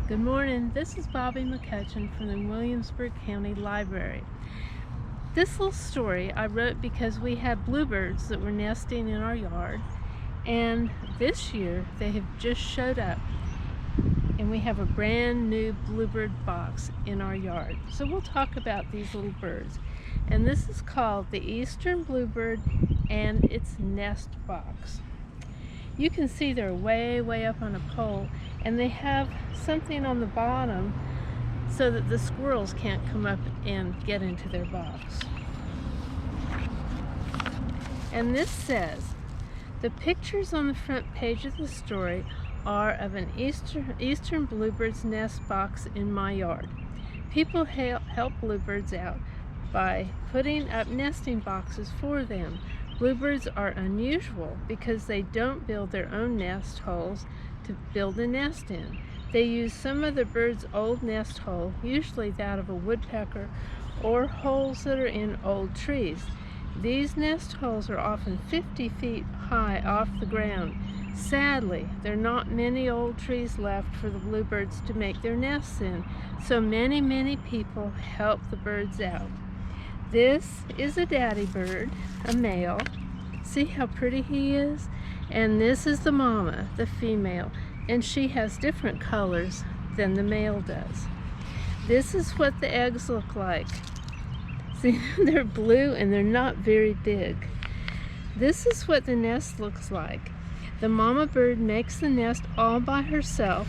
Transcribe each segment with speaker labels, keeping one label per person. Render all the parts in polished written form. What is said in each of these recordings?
Speaker 1: Good morning. This is Bobby McCutcheon from the Williamsburg County Library. This little story I wrote because we had bluebirds that were nesting in our yard, and this year they have just showed up, and we have a brand new bluebird box in our yard. So we'll talk about these little birds. And this is called the Eastern Bluebird and its nest box. You can see they're way up on a pole, and they have something on the bottom so that the squirrels can't come up and get into their box. And this says, the pictures on the front page of the story are of an Eastern Bluebird's nest box in my yard. People help bluebirds out by putting up nesting boxes for them. Bluebirds are unusual because they don't build their own nest holes to build a nest in. They use some other bird's old nest hole, usually that of a woodpecker, or holes that are in old trees. These nest holes are often 50 feet high off the ground. Sadly, there are not many old trees left for the bluebirds to make their nests in, so many people help the birds out. This is a daddy bird, a male. See how pretty he is? And this is the mama, the female, and she has different colors than the male does. This is what the eggs look like. See, they're blue and they're not very big. This is what the nest looks like. The mama bird makes the nest all by herself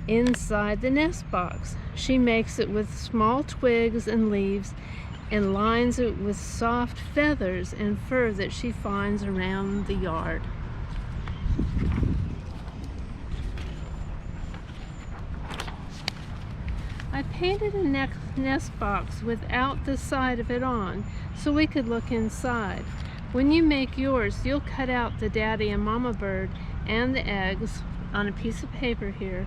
Speaker 1: inside the nest box. She makes it with small twigs and leaves and lines it with soft feathers and fur that she finds around the yard. I painted a nest box without the side of it on so we could look inside. When you make yours, you'll cut out the daddy and mama bird and the eggs on a piece of paper here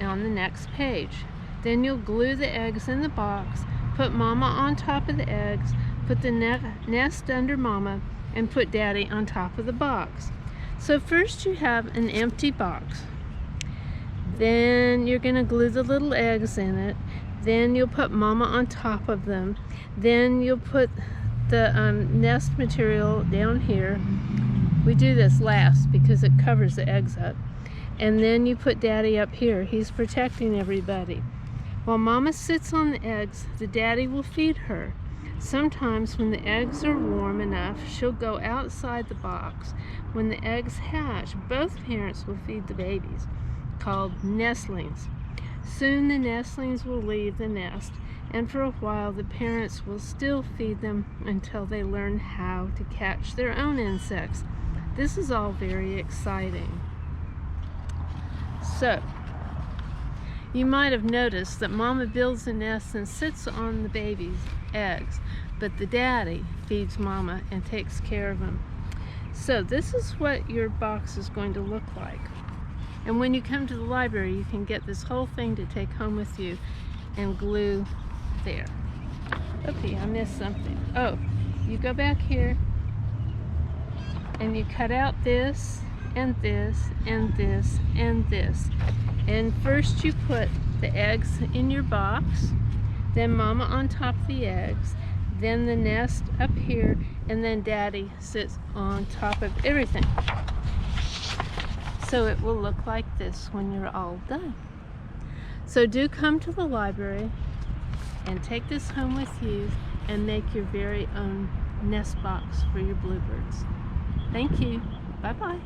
Speaker 1: on the next page. Then you'll glue the eggs in the box, put mama on top of the eggs, put the nest under mama, and put daddy on top of the box. So first you have an empty box. Then you're going to glue the little eggs in it. Then you'll put mama on top of them. Then you'll put the nest material down here. We do this last because it covers the eggs up. And then you put daddy up here. He's protecting everybody. While mama sits on the eggs, the daddy will feed her. Sometimes when the eggs are warm enough, she'll go outside the box. When the eggs hatch, both parents will feed the babies, called nestlings. Soon the nestlings will leave the nest, and for a while the parents will still feed them until they learn how to catch their own insects. This is all very exciting. So, you might have noticed that mama builds a nest and sits on the baby's eggs, but the daddy feeds mama and takes care of them. So this is what your box is going to look like. And when you come to the library, you can get this whole thing to take home with you and glue there. Okay, I missed something. Oh, you go back here and you cut out this and this and this and this. And first you put the eggs in your box, then mama on top of the eggs, then the nest up here, and then daddy sits on top of everything. So it will look like this when you're all done. So do come to the library and take this home with you and make your very own nest box for your bluebirds. Thank you. Bye-bye.